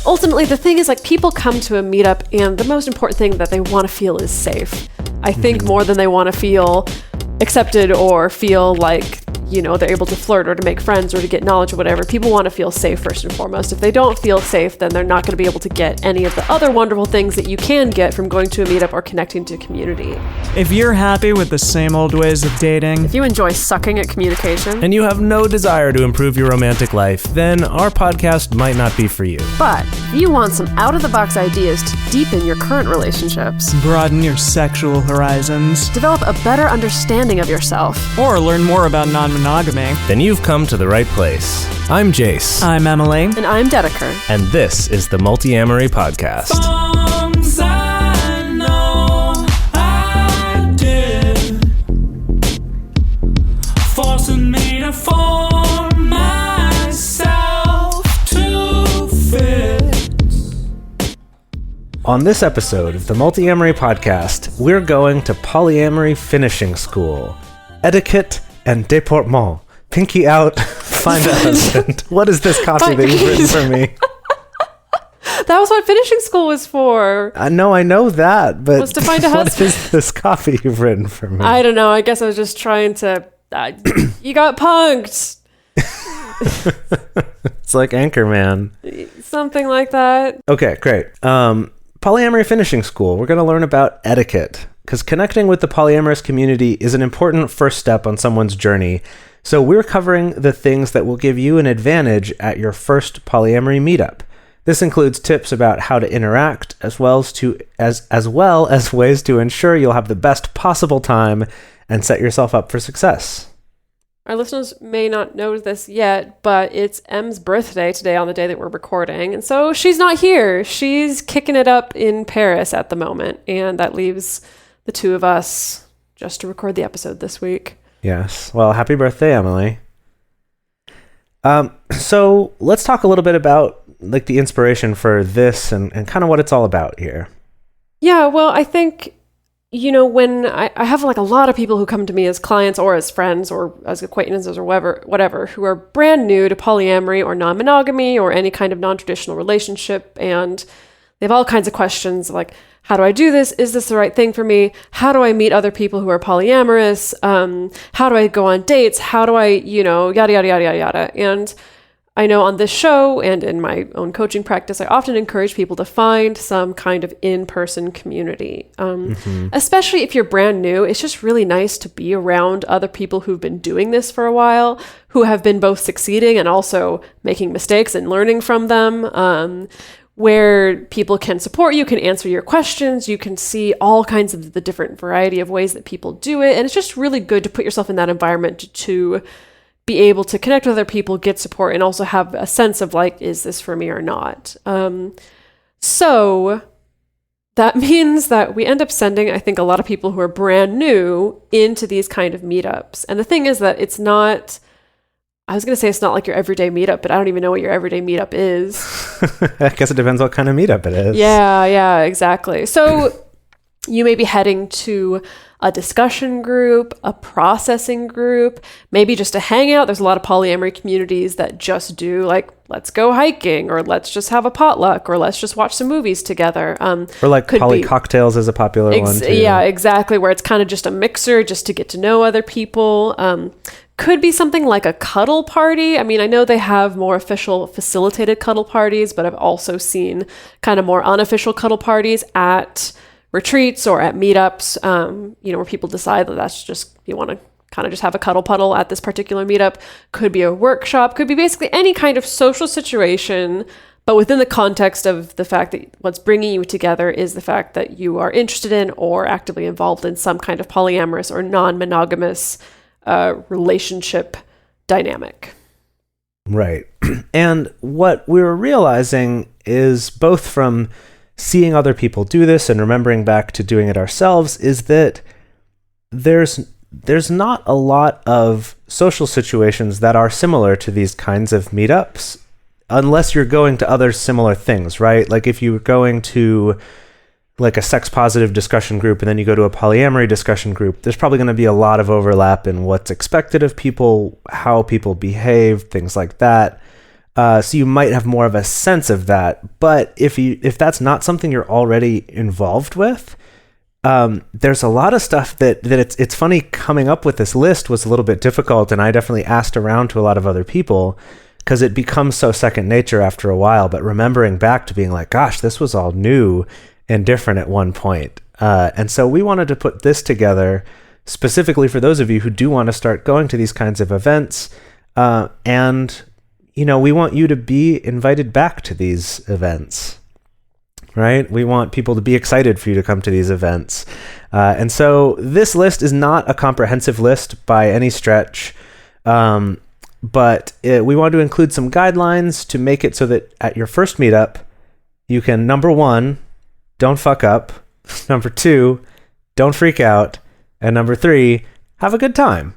ultimately the thing is, like, people come to a meetup and the most important thing that they want to feel is safe. I think more than they want to feel accepted or feel like, you know, they're able to flirt or to make friends or to get knowledge or whatever. People want to feel safe first and foremost. If they don't feel safe, then they're not going to be able to get any of the other wonderful things that you can get from going to a meetup or connecting to community. If you're happy with the same old ways of dating, if you enjoy sucking at communication, and you have no desire to improve your romantic life, then our podcast might not be for you. But if you want some out-of-the-box ideas to deepen your current relationships, broaden your sexual horizons, develop a better understanding of yourself, or learn more about non-monogamy, then you've come to the right place. I'm Jase. I'm Emily. And I'm Dedeker. And this is the Multiamory podcast. Songs I know I did, forcing me to form myself to fit. On this episode of the Multiamory podcast, we're going to polyamory finishing school. Etiquette and deportment. Pinky out, find a husband. What is this copy that you've written for me? That was what finishing school was for. I know that, but was to find a husband. What is this copy you've written for me? I don't know. I guess I was just trying to... you got punked. It's like Anchorman. Something like that. Okay, great. Polyamory finishing school. We're going to learn about etiquette, because connecting with the polyamorous community is an important first step on someone's journey. So we're covering the things that will give you an advantage at your first polyamory meetup. This includes tips about how to interact, as well as ways to ensure you'll have the best possible time and set yourself up for success. Our listeners may not know this yet, but it's Em's birthday today on the day that we're recording. And so she's not here. She's kicking it up in Paris at the moment. And that leaves the two of us just to record the episode this week. Yes. Well, happy birthday, Emily. So let's talk a little bit about like the inspiration for this and kind of what it's all about here. Yeah, well, I think, you know, when I have like a lot of people who come to me as clients or as friends or as acquaintances or whatever, who are brand new to polyamory or non-monogamy or any kind of non-traditional relationship, and they have all kinds of questions like, how do I do this? Is this the right thing for me? How do I meet other people who are polyamorous? How do I go on dates? How do I, you know, yada, yada, yada, yada, yada. And I know on this show and in my own coaching practice, I often encourage people to find some kind of in-person community. Especially if you're brand new, it's just really nice to be around other people who've been doing this for a while, who have been both succeeding and also making mistakes and learning from them. Where people can support you, can answer your questions, you can see all kinds of the different variety of ways that people do it. And it's just really good to put yourself in that environment to be able to connect with other people, get support, and also have a sense of like, is this for me or not? So that means that we end up sending, I think, a lot of people who are brand new into these kind of meetups. And the thing is that it's not... I was going to say it's not like your everyday meetup, but I don't even know what your everyday meetup is. I guess it depends what kind of meetup it is. Yeah, exactly. So you may be heading to a discussion group, a processing group, maybe just a hangout. There's a lot of polyamory communities that just do like, let's go hiking, or let's just have a potluck, or let's just watch some movies together. Or like poly cocktails is a popular one too. Yeah, exactly. Where it's kind of just a mixer just to get to know other people. Could be something like a cuddle party. I mean, I know they have more official facilitated cuddle parties, but I've also seen kind of more unofficial cuddle parties at retreats or at meetups, you know, where people decide that that's just, you want to kind of just have a cuddle puddle at this particular meetup. Could be a workshop, could be basically any kind of social situation, but within the context of the fact that what's bringing you together is the fact that you are interested in or actively involved in some kind of polyamorous or non-monogamous relationship dynamic. Right. And what we were realizing is, both from seeing other people do this and remembering back to doing it ourselves, is that there's not a lot of social situations that are similar to these kinds of meetups, unless you're going to other similar things, right? Like if you're going to like a sex positive discussion group and then you go to a polyamory discussion group, there's probably going to be a lot of overlap in what's expected of people, how people behave, things like that. So you might have more of a sense of that. But if that's not something you're already involved with, there's a lot of stuff that it's funny, coming up with this list was a little bit difficult, and I definitely asked around to a lot of other people because it becomes so second nature after a while. But remembering back to being like, gosh, this was all new and different at one point. And so we wanted to put this together specifically for those of you who do want to start going to these kinds of events. And, we want you to be invited back to these events. Right? We want people to be excited for you to come to these events. And so this list is not a comprehensive list by any stretch, but we want to include some guidelines to make it so that at your first meetup, you can, number 1, don't fuck up. Number 2, don't freak out. And number 3, have a good time.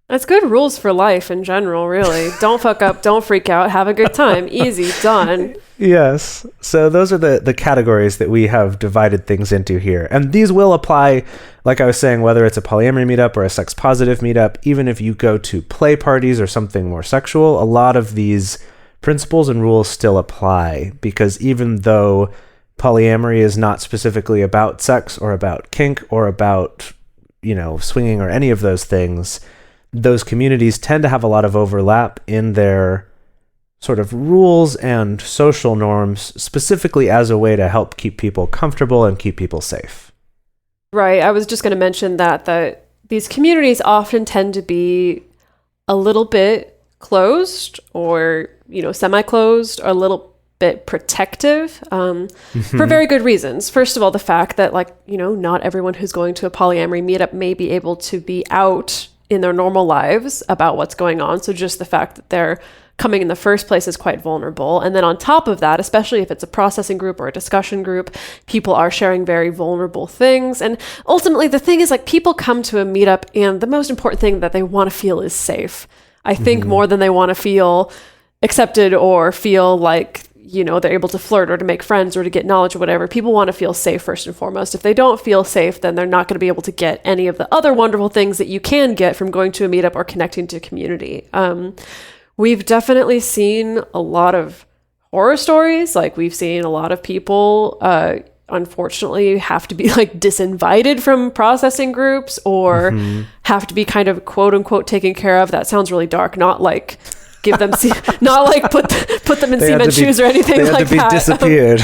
That's good rules for life in general, really. Don't fuck up, don't freak out, have a good time. Easy, done. Yes. So those are the categories that we have divided things into here. And these will apply, like I was saying, whether it's a polyamory meetup or a sex positive meetup. Even if you go to play parties or something more sexual, a lot of these principles and rules still apply, because even though polyamory is not specifically about sex or about kink or about, swinging or any of those things, those communities tend to have a lot of overlap in their sort of rules and social norms, specifically as a way to help keep people comfortable and keep people safe. Right. I was just going to mention that these communities often tend to be a little bit closed or, semi-closed, or a little bit protective for very good reasons. First of all, the fact that not everyone who's going to a polyamory meetup may be able to be out in their normal lives about what's going on. So just the fact that they're coming in the first place is quite vulnerable. And then on top of that, especially if it's a processing group or a discussion group, people are sharing very vulnerable things. And ultimately, the thing is, people come to a meetup, and the most important thing that they want to feel is safe. I think more than they want to feel accepted or feel like, they're able to flirt or to make friends or to get knowledge or whatever. People want to feel safe first and foremost. If they don't feel safe, then they're not going to be able to get any of the other wonderful things that you can get from going to a meetup or connecting to community. We've definitely seen a lot of horror stories. We've seen a lot of people, unfortunately, have to be disinvited from processing groups or have to be kind of quote unquote taken care of. That sounds really dark. Not give them, not put them in cement shoes or anything like that. They had to be disappeared.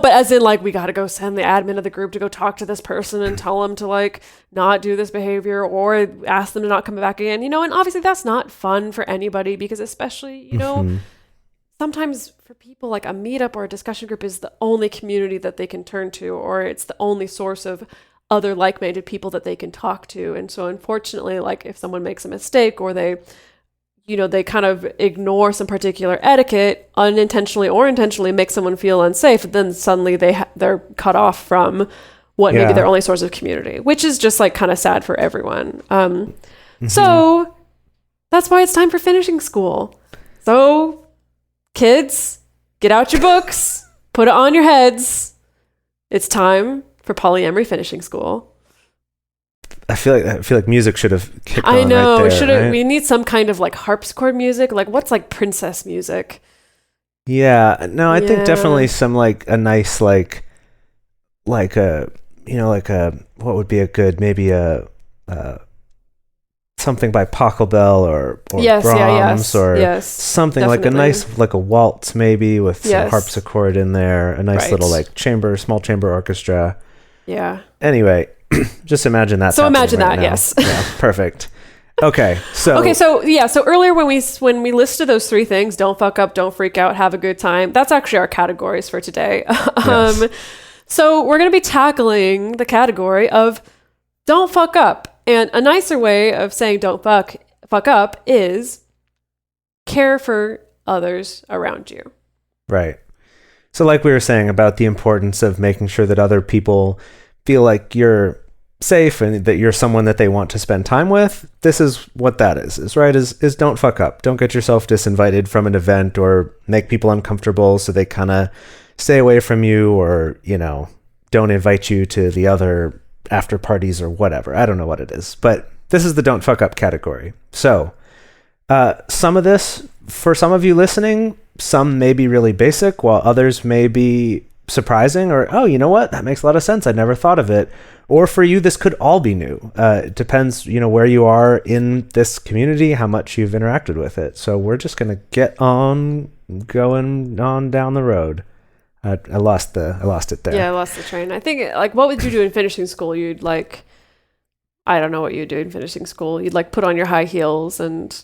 But as in we got to go send the admin of the group to go talk to this person and tell them to not do this behavior or ask them to not come back again, and obviously that's not fun for anybody, because especially, sometimes for people, a meetup or a discussion group is the only community that they can turn to, or it's the only source of other like-minded people that they can talk to. And so unfortunately, if someone makes a mistake or they kind of ignore some particular etiquette, unintentionally or intentionally make someone feel unsafe, then suddenly they're cut off from what maybe their only source of community, which is just kind of sad for everyone. So that's why it's time for finishing school. So kids, get out your books, put it on your heads. It's time for polyamory finishing school. I feel like music should have kicked on. I know. Right there, right? We need some kind of harpsichord music. What's princess music? Yeah. No, I think definitely some a nice what would be a good, maybe a something by Pachelbel or Brahms or something definitely. A nice a waltz maybe with some harpsichord in there, a nice little small chamber orchestra. Yeah. Anyway, just imagine that. So imagine that, now. Yes. Yeah, perfect. Okay, so earlier when we listed those 3 things, don't fuck up, don't freak out, have a good time, that's actually our categories for today. Yes. So we're going to be tackling the category of don't fuck up. And a nicer way of saying don't fuck up is care for others around you. Right. So like we were saying about the importance of making sure that other people feel like you're safe and that you're someone that they want to spend time with, this is what that is right? Is don't fuck up. Don't get yourself disinvited from an event or make people uncomfortable so they kind of stay away from you, or, don't invite you to the other after parties or whatever. I don't know what it is, but this is the don't fuck up category. So Some of this, for some of you listening, some may be really basic, while others may be surprising, or, oh, you know what? That makes a lot of sense. I never thought of it. Or for you, this could all be new. It depends, where you are in this community, how much you've interacted with it. So we're just going to get on going on down the road. I lost it there. Yeah, I lost the train. I think, what would you do in finishing school? You'd I don't know what you'd do in finishing school. You'd put on your high heels and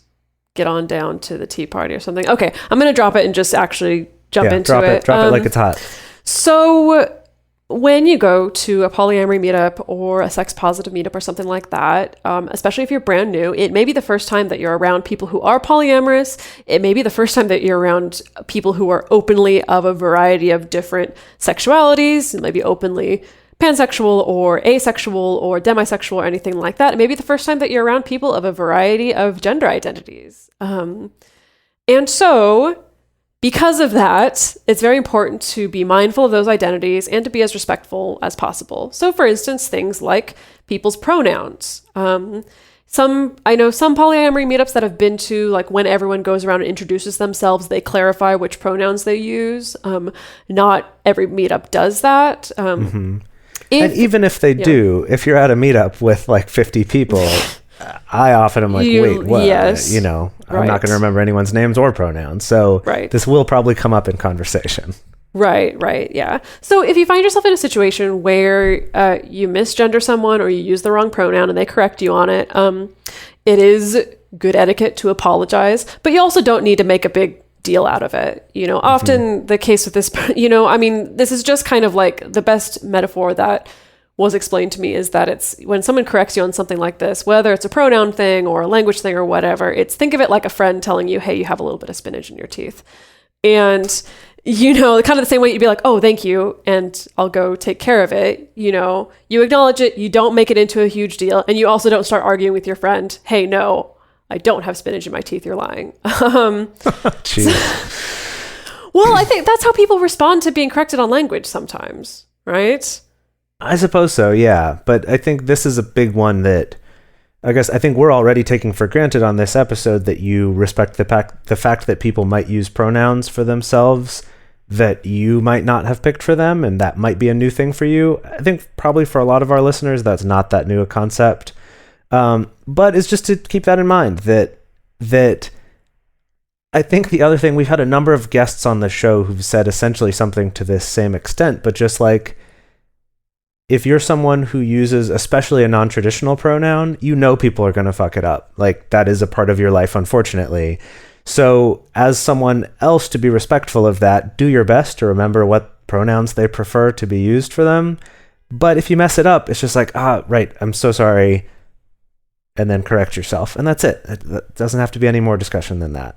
get on down to the tea party or something. Okay, I'm going to drop it and just actually jump into it. Drop it like it's hot. So when you go to a polyamory meetup or a sex positive meetup or something like that, especially if you're brand new, it may be the first time that you're around people who are polyamorous. It may be the first time that you're around people who are openly of a variety of different sexualities, maybe openly pansexual or asexual or demisexual or anything like that. It may be the first time that you're around people of a variety of gender identities. And so because of that, it's very important to be mindful of those identities and to be as respectful as possible. So for instance, things like people's pronouns. I know some polyamory meetups that I've been to, when everyone goes around and introduces themselves, they clarify which pronouns they use. Not every meetup does that. And even if they do, if you're at a meetup with 50 people, I often am wait, what? Yes. I'm not going to remember anyone's names or pronouns. So this will probably come up in conversation. Right, yeah. So if you find yourself in a situation where you misgender someone or you use the wrong pronoun and they correct you on it, it is good etiquette to apologize, but you also don't need to make a big deal out of it. Often the case with this, this is just kind of the best metaphor that was explained to me is that it's when someone corrects you on something like this, whether it's a pronoun thing or a language thing or whatever, think of it like a friend telling you, hey, you have a little bit of spinach in your teeth. And, kind of the same way you'd be like, oh, thank you, and I'll go take care of it. You acknowledge it, you don't make it into a huge deal, and you also don't start arguing with your friend, hey, no, I don't have spinach in my teeth, you're lying. Jeez. Well, I think that's how people respond to being corrected on language sometimes, right? I suppose so, yeah. But I think this is a big one that I think we're already taking for granted on this episode, that you respect the fact that people might use pronouns for themselves that you might not have picked for them, and that might be a new thing for you. I think probably for a lot of our listeners, that's not that new a concept. But it's just to keep that in mind, that I think the other thing, we've had a number of guests on the show who've said essentially something to this same extent, but just if you're someone who uses especially a non-traditional pronoun, people are going to fuck it up. That is a part of your life, unfortunately. So as someone else, to be respectful of that, do your best to remember what pronouns they prefer to be used for them. But if you mess it up, it's just right, I'm so sorry, and then correct yourself. And that's it. It doesn't have to be any more discussion than that.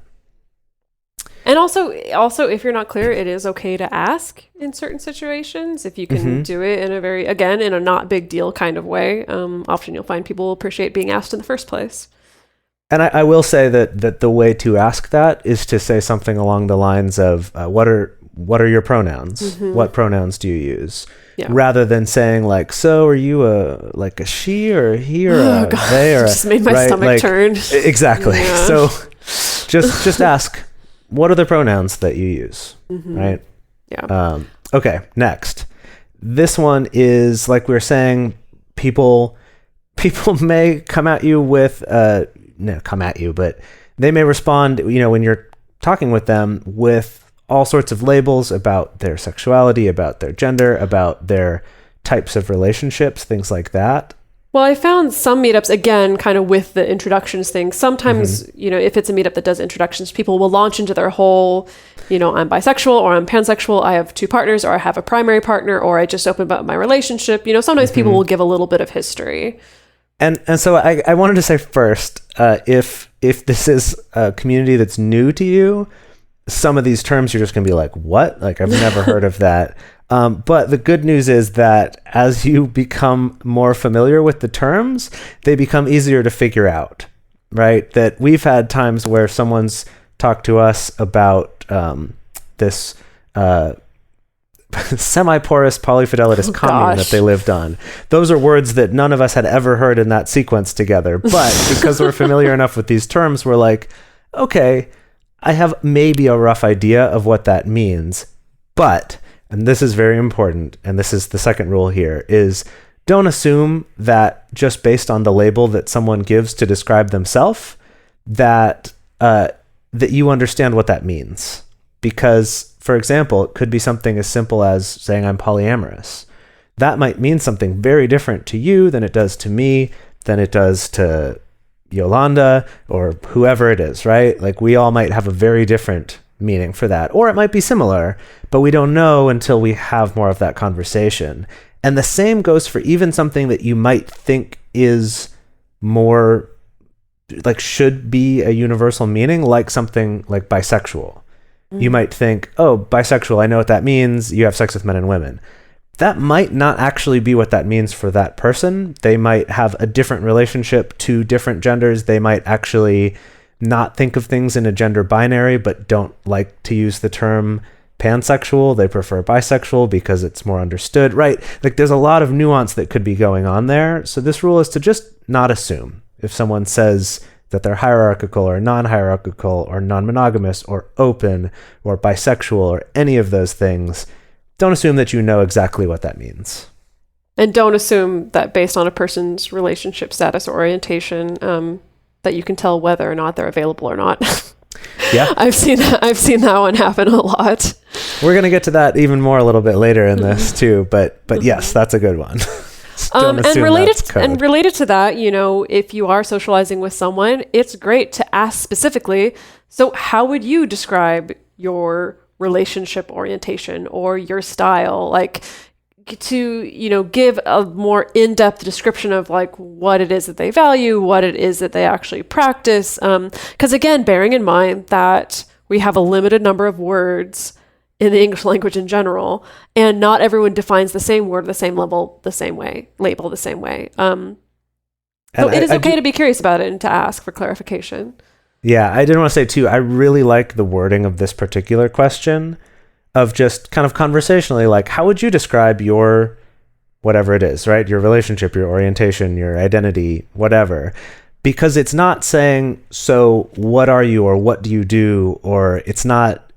And also, if you're not clear, it is okay to ask in certain situations. If you can do it in in a not big deal kind of way. Often you'll find people appreciate being asked in the first place. And I will say that the way to ask that is to say something along the lines of, what are your pronouns? Mm-hmm. What pronouns do you use? Yeah. Rather than saying so are you a she or a he or a they or just made my stomach turn. Exactly. Yeah. So just ask, what are the pronouns that you use? Mm-hmm. Right? Yeah. Okay, next. This one is, like we were saying, people may come at you with, but they may respond, when you're talking with them, with all sorts of labels about their sexuality, about their gender, about their types of relationships, things like that. Well, I found some meetups, again, kind of with the introductions thing. Sometimes, if it's a meetup that does introductions, people will launch into their whole, I'm bisexual or I'm pansexual, I have two partners or I have a primary partner or I just opened up my relationship. Sometimes people will give a little bit of history. And so I wanted to say first, if this is a community that's new to you, some of these terms you're just going to be like, what? I've never heard of that. But the good news is that as you become more familiar with the terms, they become easier to figure out, right? That we've had times where someone's talked to us about this semi-porous polyfidelitous commune that they lived on. Those are words that none of us had ever heard in that sequence together. But because we're familiar enough with these terms, we're like, okay, I have maybe a rough idea of what that means, but, and this is very important, and this is the second rule here, is don't assume that just based on the label that someone gives to describe themselves, that you understand what that means. Because, for example, it could be something as simple as saying I'm polyamorous. That might mean something very different to you than it does to me, than it does to Yolanda, or whoever it is, right? Like, we all might have a very different meaning for that. Or it might be similar, but we don't know until we have more of that conversation. And the same goes for even something that you might think is more, like, should be a universal meaning, like something like bisexual. You might think, oh, bisexual, I know what that means. You have sex with men and women. That might not actually be what that means for that person. They might have a different relationship to different genders. They might actually not think of things in a gender binary, but don't like to use the term pansexual. They prefer bisexual because it's more understood, right? Like, there's a lot of nuance that could be going on there. So this rule is to just not assume. If someone says that they're hierarchical or non-hierarchical or non-monogamous or open or bisexual or any of those things, don't assume that you know exactly what that means. And don't assume that based on a person's relationship status or orientation, that you can tell whether or not they're available or not. Yeah. I've seen that one happen a lot. We're going to get to that even more a little bit later in this too, but yes, that's a good one. And related to that, you know, if you are socializing with someone, it's great to ask specifically, so how would you describe your relationship orientation or your style? Like, to, you know, give a more in-depth description of like what it is that they value, what it is that they actually practice. Because again, bearing in mind that we have a limited number of words in the English language in general, and not everyone defines the same word, the same level, the same way, label the same way. So it is okay to be curious about it and to ask for clarification. Yeah, I did want to say too, I really like the wording of this particular question, of just kind of conversationally, like, how would you describe your whatever it is, right? Your relationship, your orientation, your identity, whatever. Because it's not saying, so what are you or what do you do? Or it's not,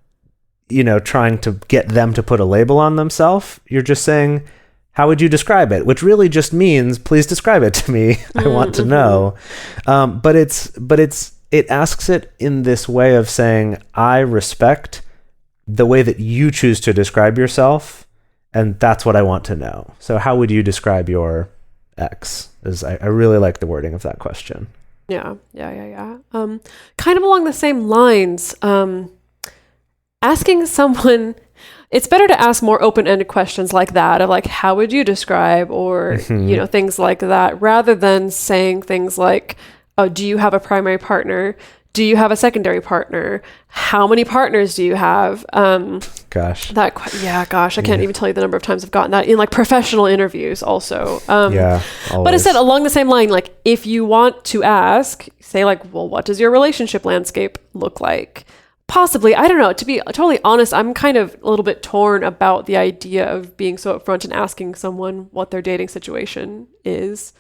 you know, trying to get them to put a label on themselves. You're just saying, how would you describe it? Which really just means, please describe it to me. I want to know. But it asks it in this way of saying, I respect the way that you choose to describe yourself, and that's what I want to know. So how would you describe your ex? I really like the wording of that question. Yeah. Kind of along the same lines, asking someone, it's better to ask more open-ended questions like that, of like, how would you describe, or, you know, things like that, rather than saying things like, oh, do you have a primary partner? Do you have a secondary partner? How many partners do you have? Gosh. I can't even tell you the number of times I've gotten that in like professional interviews also. Yeah. Always. But instead, along the same line, like, if you want to ask, say like, well, what does your relationship landscape look like? Possibly, I don't know. To be totally honest, I'm kind of a little bit torn about the idea of being so upfront and asking someone what their dating situation is.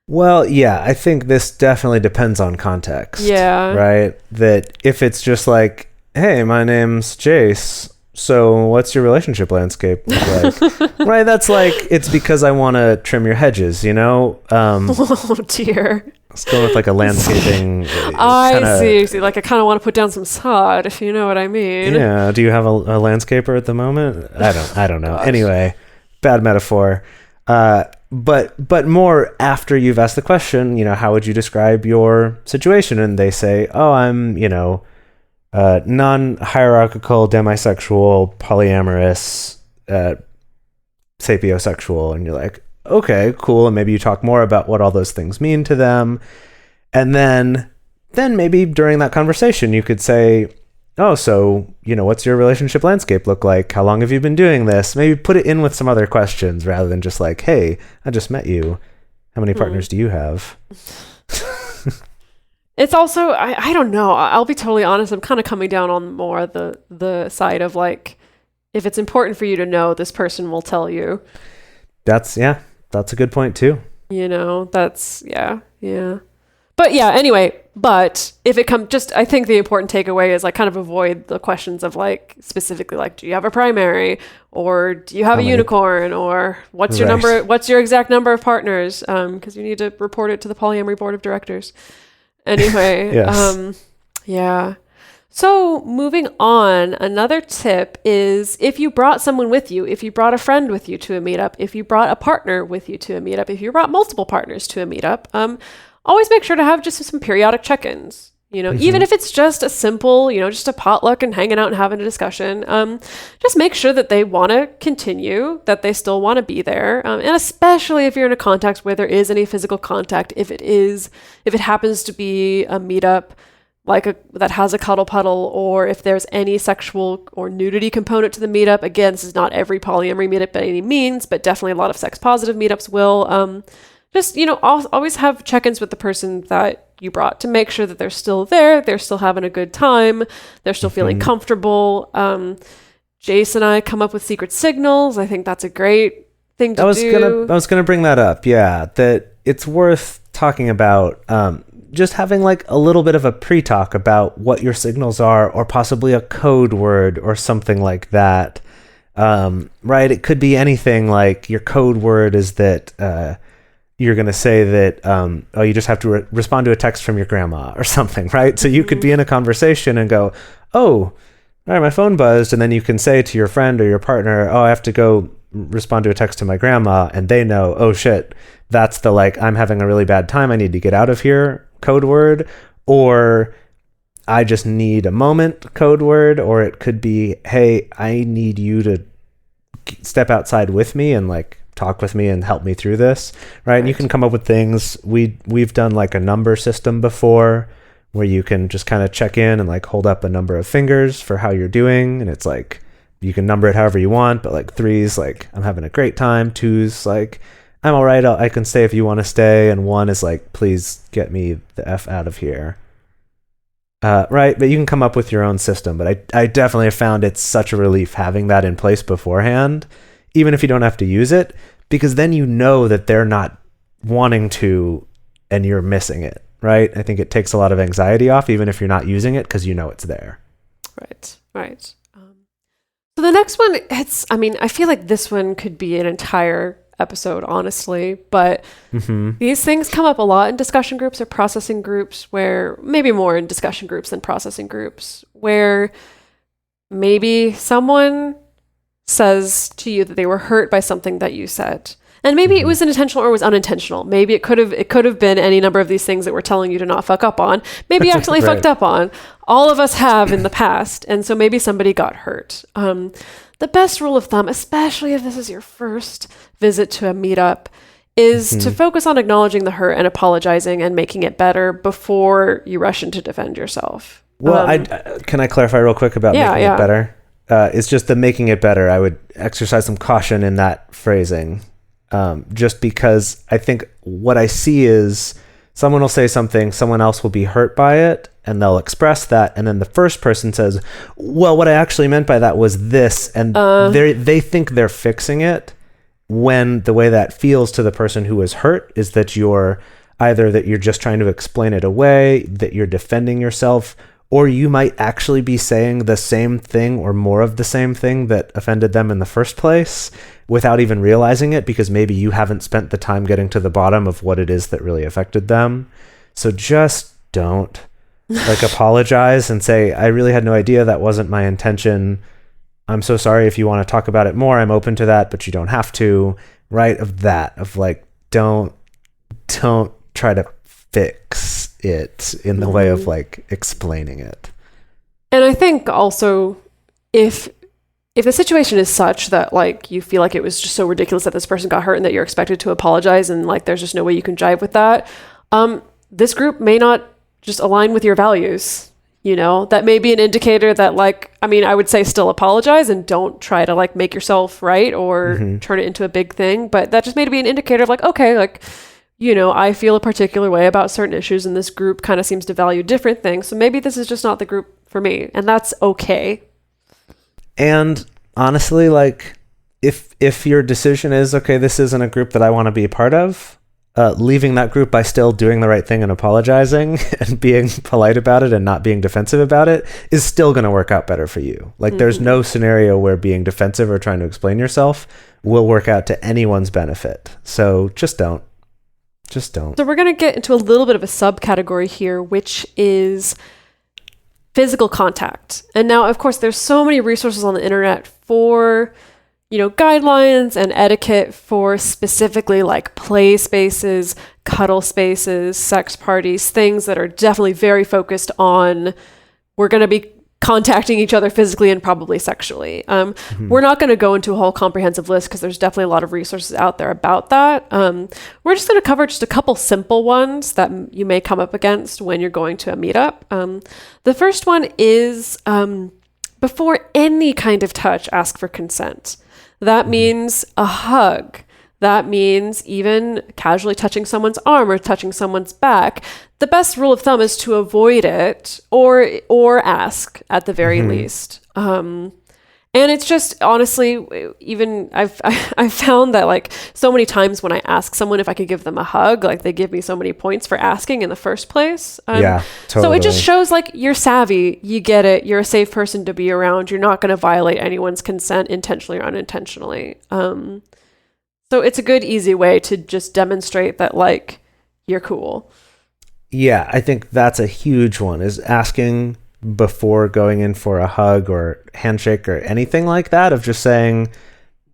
Well, yeah, I think this definitely depends on context. Yeah. Right? That if it's just like, hey, my name's Jase, so what's your relationship landscape look like? Right? That's like, it's because I want to trim your hedges, you know? Oh, dear. Let's go with like a landscaping. See. Like, I kind of want to put down some sod, if you know what I mean. Yeah. Do you have a landscaper at the moment? I don't know. Anyway, bad metaphor. But more after you've asked the question, you know, how would you describe your situation? And they say, oh, I'm, you know, non-hierarchical, demisexual, polyamorous, sapiosexual. And you're like, okay, cool. And maybe you talk more about what all those things mean to them. And then maybe during that conversation, you could say, oh, so, you know, what's your relationship landscape look like? How long have you been doing this? Maybe put it in with some other questions rather than just like, hey, I just met you. How many partners do you have? It's also, I don't know. I'll be totally honest. I'm kind of coming down on more the side of like, if it's important for you to know, this person will tell you. That's a good point too. You know, yeah. But yeah, anyway, But if it comes, just, I think the important takeaway is like kind of avoid the questions of like specifically like, do you have a primary, or do you have a unicorn, or what's your number, what's your exact number of partners? Because you need to report it to the polyamory board of directors. Anyway, yeah. So moving on, another tip is if you brought someone with you, if you brought a friend with you to a meetup, if you brought a partner with you to a meetup, if you brought multiple partners to a meetup, always make sure to have just some periodic check-ins, even if it's just a simple, just a potluck and hanging out and having a discussion. Just make sure that they want to continue, that they still want to be there. And especially if you're in a context where there is any physical contact, if it happens to be a meetup that has a cuddle puddle, or if there's any sexual or nudity component to the meetup. Again, this is not every polyamory meetup by any means, but definitely a lot of sex positive meetups will. Just, always have check-ins with the person that you brought to make sure that they're still there, they're still having a good time, they're still feeling comfortable. Jase and I come up with secret signals. I think that's a great thing to do. I was gonna bring that up. Yeah, that it's worth talking about. Just having like a little bit of a pre-talk about what your signals are, or possibly a code word or something like that. Right? It could be anything. Like your code word is that you're going to say that, you just have to respond to a text from your grandma or something, right? So you could be in a conversation and go, oh, all right, my phone buzzed. And then you can say to your friend or your partner, oh, I have to go respond to a text to my grandma. And they know, oh shit, that's the like, I'm having a really bad time, I need to get out of here code word. Or I just need a moment code word. Or it could be, hey, I need you to step outside with me and like talk with me and help me through this, right? And you can come up with things. We've done like a number system before where you can just kind of check in and like hold up a number of fingers for how you're doing, and it's like you can number it however you want, but like 3's like I'm having a great time, 2's like I'm all right, I can stay if you want to stay, and 1 is like please get me the F out of here. Right, but you can come up with your own system, but I definitely have found it's such a relief having that in place beforehand, even if you don't have to use it, because then you know that they're not wanting to and you're missing it, right? I think it takes a lot of anxiety off, even if you're not using it, because you know it's there. Right. So the next one, I feel like this one could be an entire episode, honestly, but these things come up a lot in discussion groups or processing groups, where maybe more in discussion groups than processing groups, where maybe someone says to you that they were hurt by something that you said, and maybe it was intentional or was unintentional. Maybe it could have been any number of these things that we're telling you to not fuck up on. Maybe you accidentally right. fucked up on. All of us have in the past, and so maybe somebody got hurt. The best rule of thumb, especially if this is your first visit to a meetup, is to focus on acknowledging the hurt and apologizing and making it better before you rush in to defend yourself. Well, can I clarify real quick about making it better? It's just the making it better. I would exercise some caution in that phrasing, just because I think what I see is someone will say something, someone else will be hurt by it, and they'll express that, and then the first person says, well, what I actually meant by that was this, and they think they're fixing it, when the way that feels to the person who was hurt is that you're just trying to explain it away, that you're defending yourself, or you might actually be saying the same thing or more of the same thing that offended them in the first place without even realizing it, because maybe you haven't spent the time getting to the bottom of what it is that really affected them. So just don't apologize and say, I really had no idea, that wasn't my intention. I'm so sorry. If you want to talk about it more, I'm open to that, but you don't have to, right? Don't try to fix it in the way of explaining it. And I think also if the situation is such that you feel like it was just so ridiculous that this person got hurt and that you're expected to apologize, and there's just no way you can jive with that, this group may not just align with your values. That may be an indicator that I would say still apologize and don't try to make yourself right or turn it into a big thing, but that just may be an indicator of okay, I feel a particular way about certain issues, and this group kind of seems to value different things. So maybe this is just not the group for me, and that's okay. And honestly, if your decision is, okay, this isn't a group that I want to be a part of, leaving that group by still doing the right thing and apologizing and being polite about it and not being defensive about it is still going to work out better for you. Like there's no scenario where being defensive or trying to explain yourself will work out to anyone's benefit. So just don't. Just don't. So we're going to get into a little bit of a subcategory here, which is physical contact. And now, of course, there's so many resources on the internet for, guidelines and etiquette for specifically like play spaces, cuddle spaces, sex parties, things that are definitely very focused on we're going to be contacting each other physically and probably sexually. We're not going to go into a whole comprehensive list because there's definitely a lot of resources out there about that. We're just going to cover just a couple simple ones that you may come up against when you're going to a meetup. The first one is before any kind of touch, ask for consent. That means a hug. That means even casually touching someone's arm or touching someone's back. The best rule of thumb is to avoid it or ask at the very least. And it's just honestly, even I've found that like so many times when I ask someone if I could give them a hug, like they give me so many points for asking in the first place. Yeah, totally. So it just shows like you're savvy, you get it, you're a safe person to be around. You're not going to violate anyone's consent intentionally or unintentionally. So it's a good, easy way to just demonstrate that, like, you're cool. Yeah, I think that's a huge one, is asking before going in for a hug or handshake or anything like that, of just saying,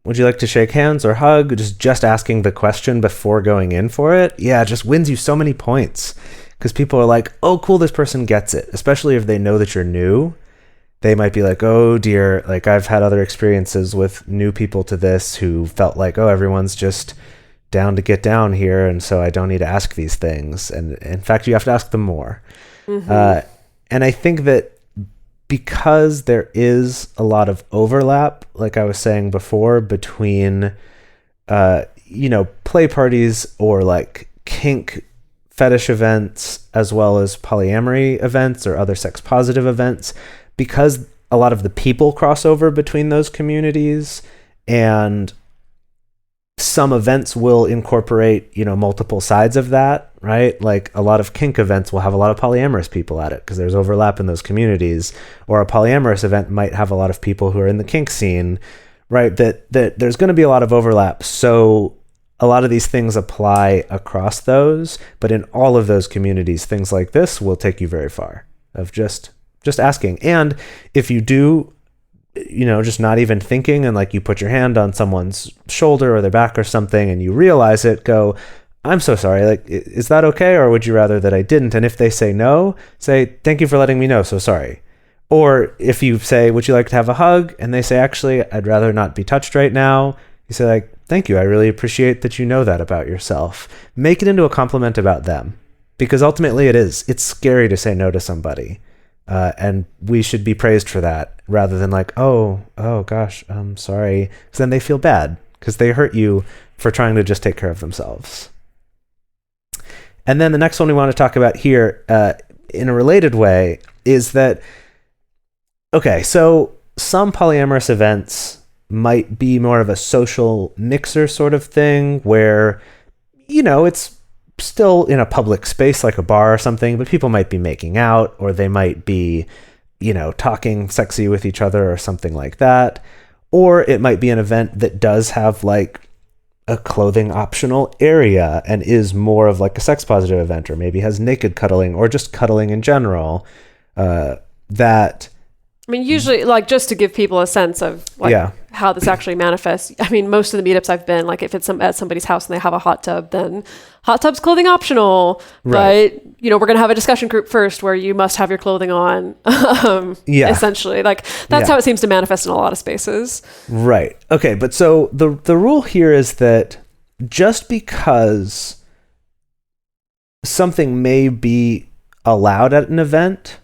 would you like to shake hands or hug? Just asking the question before going in for it. Yeah, it just wins you so many points because people are like, oh, cool, this person gets it, especially if they know that you're new. They might be like, oh dear, like I've had other experiences with new people to this who felt like, oh, everyone's just down to get down here, and so I don't need to ask these things. And in fact, you have to ask them more. And I think that because there is a lot of overlap, like I was saying before, between, play parties or like kink fetish events, as well as polyamory events or other sex positive events, because a lot of the people cross over between those communities, and some events will incorporate, multiple sides of that, right? Like a lot of kink events will have a lot of polyamorous people at it because there's overlap in those communities, or a polyamorous event might have a lot of people who are in the kink scene, right? That there's going to be a lot of overlap. So a lot of these things apply across those, but in all of those communities, things like this will take you very far, of just asking. And if you do, just not even thinking, and like you put your hand on someone's shoulder or their back or something and you realize it, go, I'm so sorry. Like, is that okay? Or would you rather that I didn't? And if they say no, say, thank you for letting me know. So sorry. Or if you say, would you like to have a hug? And they say, actually, I'd rather not be touched right now. You say like, thank you. I really appreciate that you know that about yourself. Make it into a compliment about them, because ultimately it's scary to say no to somebody. And we should be praised for that rather than like, oh gosh, I'm sorry. Because then they feel bad because they hurt you for trying to just take care of themselves. And then the next one we want to talk about here, in a related way, is that, okay, so some polyamorous events might be more of a social mixer sort of thing where, it's still in a public space like a bar or something, but people might be making out, or they might be, talking sexy with each other or something like that. Or it might be an event that does have like a clothing optional area and is more of like a sex positive event, or maybe has naked cuddling or just cuddling in general. Usually, like, just to give people a sense of like how this actually manifests. Most of the meetups I've been, like, if it's at somebody's house and they have a hot tub, then hot tub's clothing optional. Right. But, we're going to have a discussion group first where you must have your clothing on. Essentially, like, that's how it seems to manifest in a lot of spaces. Right. Okay. But so the rule here is that just because something may be allowed at an event,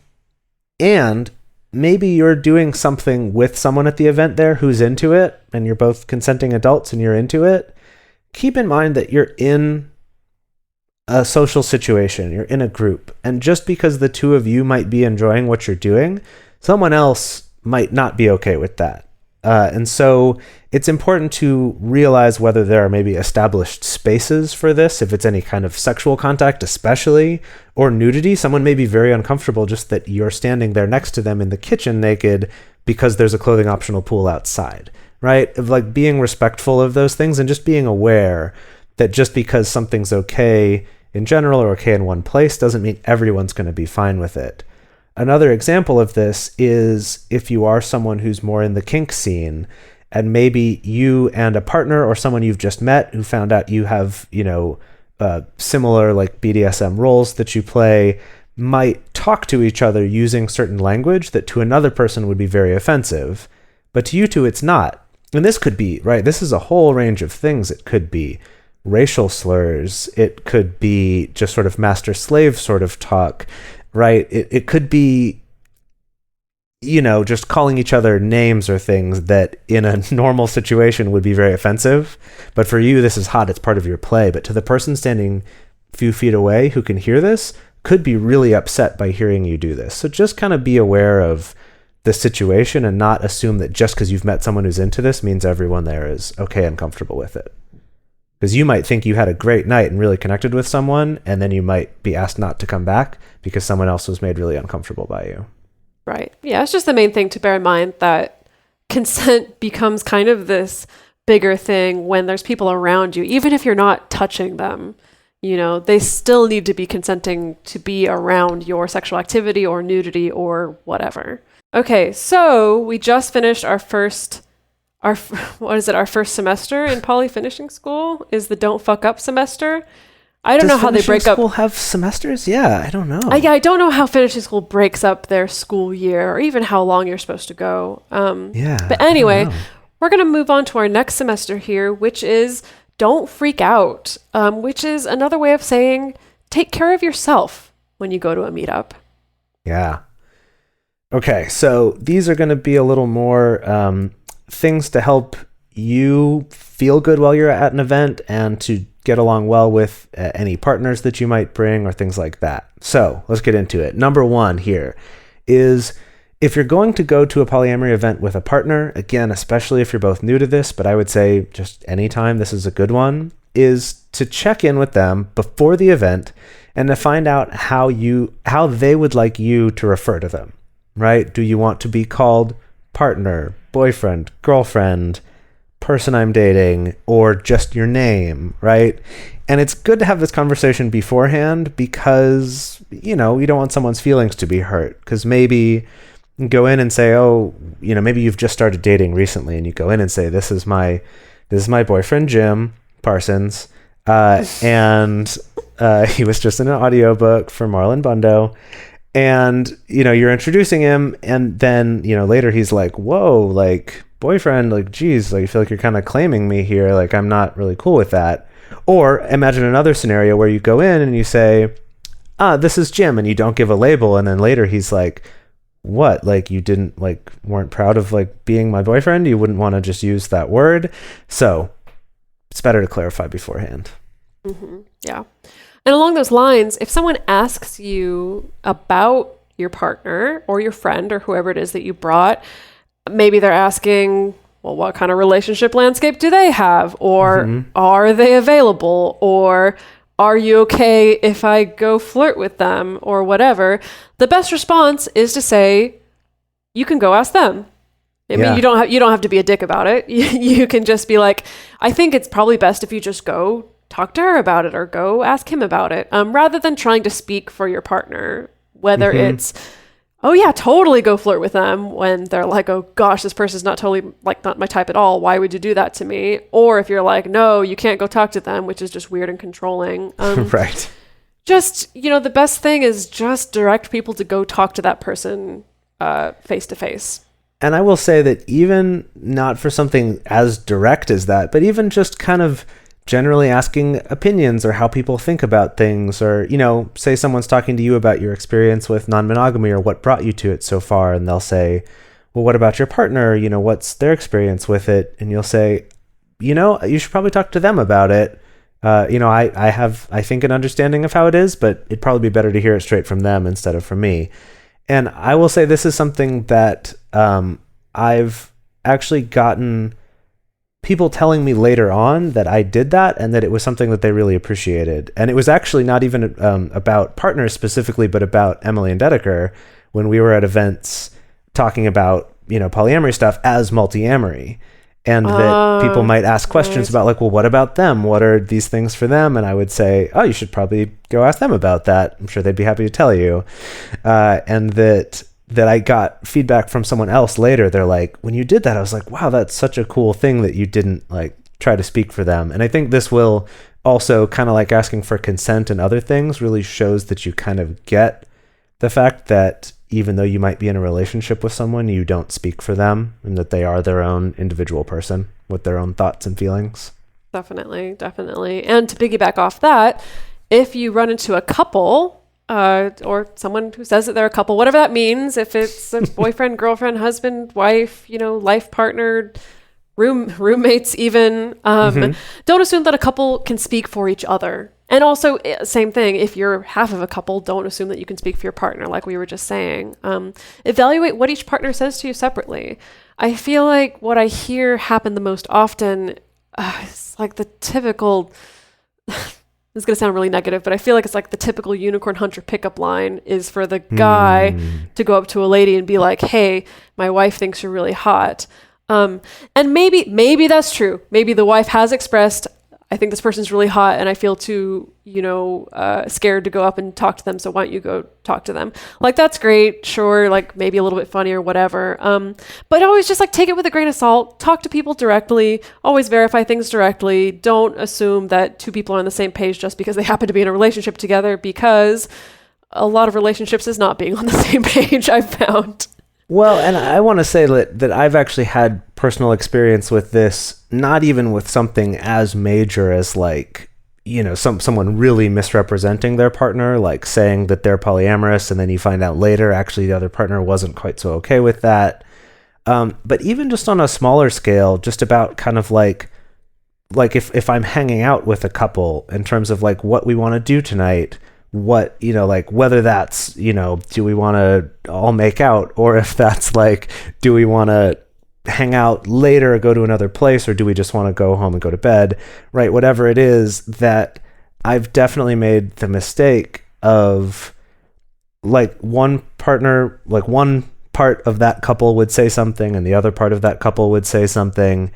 and maybe you're doing something with someone at the event there who's into it, and you're both consenting adults and you're into it, keep in mind that you're in a social situation, you're in a group. And just because the two of you might be enjoying what you're doing, someone else might not be okay with that. And so it's important to realize whether there are maybe established spaces for this, if it's any kind of sexual contact especially, or nudity. Someone may be very uncomfortable just that you're standing there next to them in the kitchen naked because there's a clothing optional pool outside, right? Of like being respectful of those things and just being aware that just because something's okay in general or okay in one place doesn't mean everyone's going to be fine with it. Another example of this is if you are someone who's more in the kink scene and maybe you and a partner or someone you've just met who found out you have, similar like BDSM roles that you play might talk to each other using certain language that to another person would be very offensive, but to you two it's not. And this could be, right, this is a whole range of things. It could be racial slurs. It could be just sort of master-slave sort of talk. Right? It could be, just calling each other names or things that in a normal situation would be very offensive. But for you, this is hot. It's part of your play. But to the person standing a few feet away who can hear this, could be really upset by hearing you do this. So just kind of be aware of the situation and not assume that just because you've met someone who's into this means everyone there is okay and comfortable with it. Because you might think you had a great night and really connected with someone, and then you might be asked not to come back because someone else was made really uncomfortable by you. Right. Yeah, it's just the main thing to bear in mind that consent becomes kind of this bigger thing when there's people around you, even if you're not touching them. They still need to be consenting to be around your sexual activity or nudity or whatever. Okay, so we just finished our first semester in poly finishing school is the don't fuck up semester. I don't know how they break up. Does finishing school have semesters? Yeah, I don't know. I don't know how finishing school breaks up their school year or even how long you're supposed to go. But anyway, we're going to move on to our next semester here, which is don't freak out, which is another way of saying take care of yourself when you go to a meetup. Yeah. Okay, so these are going to be a little more things to help you feel good while you're at an event and to get along well with any partners that you might bring or things like that. So let's get into it. Number one here is if you're going to go to a polyamory event with a partner, again, especially if you're both new to this, but I would say just anytime this is a good one, is to check in with them before the event and to find out how they would like you to refer to them, right? Do you want to be called partner, boyfriend, girlfriend, person I'm dating, or just your name, right? And it's good to have this conversation beforehand because, you don't want someone's feelings to be hurt. Because maybe you go in and say, maybe you've just started dating recently and you go in and say, this is my boyfriend, Jim Parsons. And he was just in an audiobook for Marlon Bundo. And, you're introducing him and then, later he's like, whoa, like boyfriend, like, geez, like, I feel like you're kind of claiming me here. Like, I'm not really cool with that. Or imagine another scenario where you go in and you say, this is Jim, and you don't give a label. And then later he's like, what? Like, you weren't proud of like being my boyfriend? You wouldn't want to just use that word. So it's better to clarify beforehand. Mm-hmm. Yeah. And along those lines, if someone asks you about your partner or your friend or whoever it is that you brought, maybe they're asking, well, what kind of relationship landscape do they have? Or are they available? Or are you okay if I go flirt with them or whatever? The best response is to say, you can go ask them. I mean, you don't have to be a dick about it. You can just be like, I think it's probably best if you just go talk to her about it or go ask him about it, rather than trying to speak for your partner, whether it's, oh yeah, totally go flirt with them when they're like, oh gosh, this person's not my type at all. Why would you do that to me? Or if you're like, no, you can't go talk to them, which is just weird and controlling. Right. Just, the best thing is just direct people to go talk to that person face to face. And I will say that even not for something as direct as that, but even just kind of generally asking opinions or how people think about things, or, say someone's talking to you about your experience with non-monogamy or what brought you to it so far, and they'll say, well, what about your partner? What's their experience with it? And you'll say, you should probably talk to them about it. I have, I think, an understanding of how it is, but it'd probably be better to hear it straight from them instead of from me. And I will say this is something that I've actually gotten people telling me later on that I did that and that it was something that they really appreciated. And it was actually not even about partners specifically, but about Emily and Dedeker when we were at events talking about, polyamory stuff as multiamory. And that people might ask questions about like, well, what about them? What are these things for them? And I would say, oh, you should probably go ask them about that. I'm sure they'd be happy to tell you. And that I got feedback from someone else later. They're like, when you did that, I was like, wow, that's such a cool thing that you didn't like try to speak for them. And I think this will also kind of like asking for consent and other things really shows that you kind of get the fact that even though you might be in a relationship with someone, you don't speak for them and that they are their own individual person with their own thoughts and feelings. Definitely. And to piggyback off that, if you run into a couple or someone who says that they're a couple, whatever that means, if it's a boyfriend, girlfriend, husband, wife, life partner, roommates even, don't assume that a couple can speak for each other. And also, same thing, if you're half of a couple, don't assume that you can speak for your partner, like we were just saying. Evaluate what each partner says to you separately. I feel like what I hear happen the most often is like the typical, this is going to sound really negative, but I feel like it's like the typical unicorn hunter pickup line is for the guy to go up to a lady and be like, hey, my wife thinks you're really hot. And maybe that's true. Maybe the wife has expressed, I think this person's really hot and I feel too, scared to go up and talk to them. So why don't you go talk to them? Like, that's great. Sure. Like maybe a little bit funny or whatever. But always just like take it with a grain of salt, talk to people directly, always verify things directly. Don't assume that two people are on the same page just because they happen to be in a relationship together, because a lot of relationships is not being on the same page, I've found. Well, and I want to say that I've actually had personal experience with this, not even with something as major as like, someone really misrepresenting their partner, like saying that they're polyamorous, and then you find out later actually the other partner wasn't quite so okay with that. But even just on a smaller scale, just about kind of like if I'm hanging out with a couple in terms of like what we want to do tonight, what, like whether that's, do we want to all make out, or if that's like, do we want to hang out later or go to another place, or do we just want to go home and go to bed, right? Whatever it is, that I've definitely made the mistake of like one partner, like one part of that couple would say something and the other part of that couple would say something.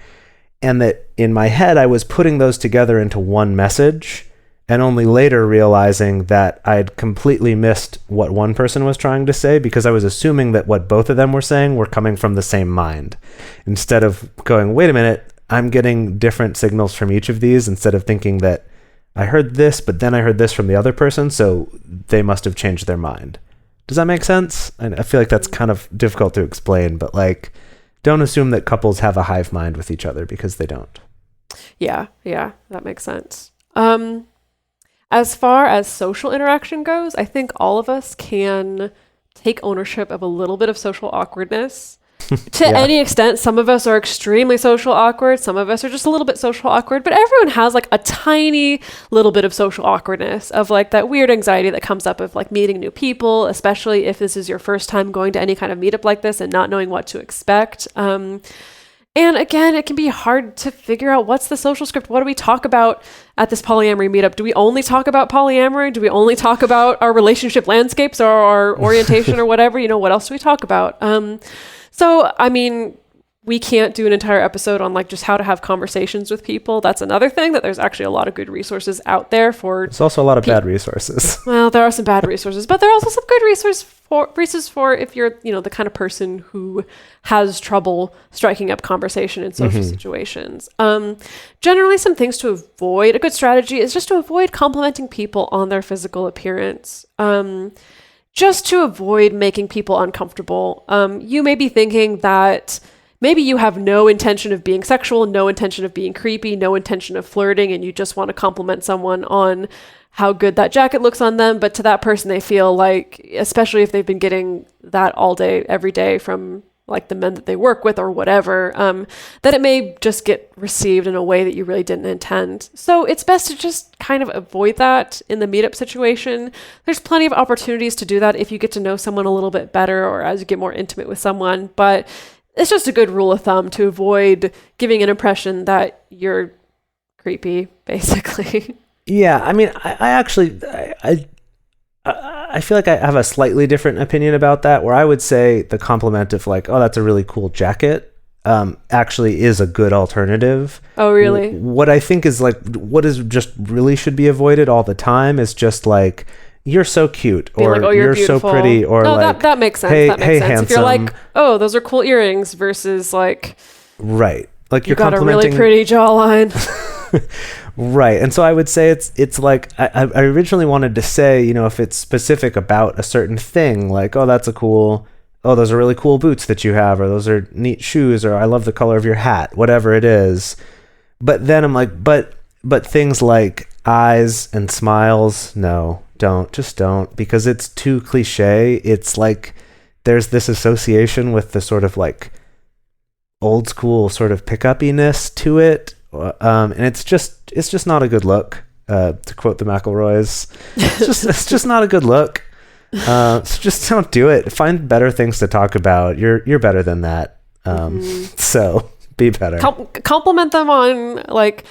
And that in my head, I was putting those together into one message, and only later realizing that I'd completely missed what one person was trying to say, because I was assuming that what both of them were saying were coming from the same mind, instead of going, wait a minute, I'm getting different signals from each of these, instead of thinking that I heard this, but then I heard this from the other person, so they must have changed their mind. Does that make sense? I feel like that's kind of difficult to explain, but like, don't assume that couples have a hive mind with each other, because they don't. Yeah, that makes sense. As far as social interaction goes, I think all of us can take ownership of a little bit of social awkwardness. To any extent. Some of us are extremely social awkward. Some of us are just a little bit social awkward. But everyone has like a tiny little bit of social awkwardness, of like that weird anxiety that comes up of like meeting new people, especially if this is your first time going to any kind of meetup like this and not knowing what to expect. And again, it can be hard to figure out what's the social script. What do we talk about at this polyamory meetup? Do we only talk about polyamory? Do we only talk about our relationship landscapes or our orientation or whatever? What else do we talk about? So, I mean, we can't do an entire episode on like just how to have conversations with people. That's another thing, that there's actually a lot of good resources out there for. There's also a lot of bad resources. Well, there are some bad resources, but there are also some good resources for if you're, the kind of person who has trouble striking up conversation in social situations. Generally, some things to avoid. A good strategy is just to avoid complimenting people on their physical appearance. Just to avoid making people uncomfortable. You may be thinking that maybe you have no intention of being sexual, no intention of being creepy, no intention of flirting, and you just want to compliment someone on how good that jacket looks on them. But to that person, they feel like, especially if they've been getting that all day, every day from like the men that they work with or whatever, that it may just get received in a way that you really didn't intend. So it's best to just kind of avoid that in the meetup situation. There's plenty of opportunities to do that if you get to know someone a little bit better or as you get more intimate with someone. But it's just a good rule of thumb to avoid giving an impression that you're creepy, basically. Yeah, I mean, I feel like I have a slightly different opinion about that, where I would say the compliment of like, oh, that's a really cool jacket, actually is a good alternative. Oh, really? What I think is like, what is just really should be avoided all the time is just like, you're so cute, Being or like, oh, you're so beautiful. pretty, or no, like, that makes sense. Hey, that makes hey, sense. handsome. If you're like, oh, those are cool earrings versus like, right. Like you you're got a really complimenting, pretty jawline. right. And so I would say it's like, I originally wanted to say, you know, if it's specific about a certain thing, like, oh, those are really cool boots that you have, or those are neat shoes, or I love the color of your hat, whatever it is. But then I'm like, but things like eyes and smiles, no, don't, because it's too cliche. It's like, there's this association with the sort of like old school sort of pick-up-iness to it. And it's just not a good look, to quote the McElroys. It's just not a good look. So just don't do it. Find better things to talk about. You're better than that. So be better. Compliment them on like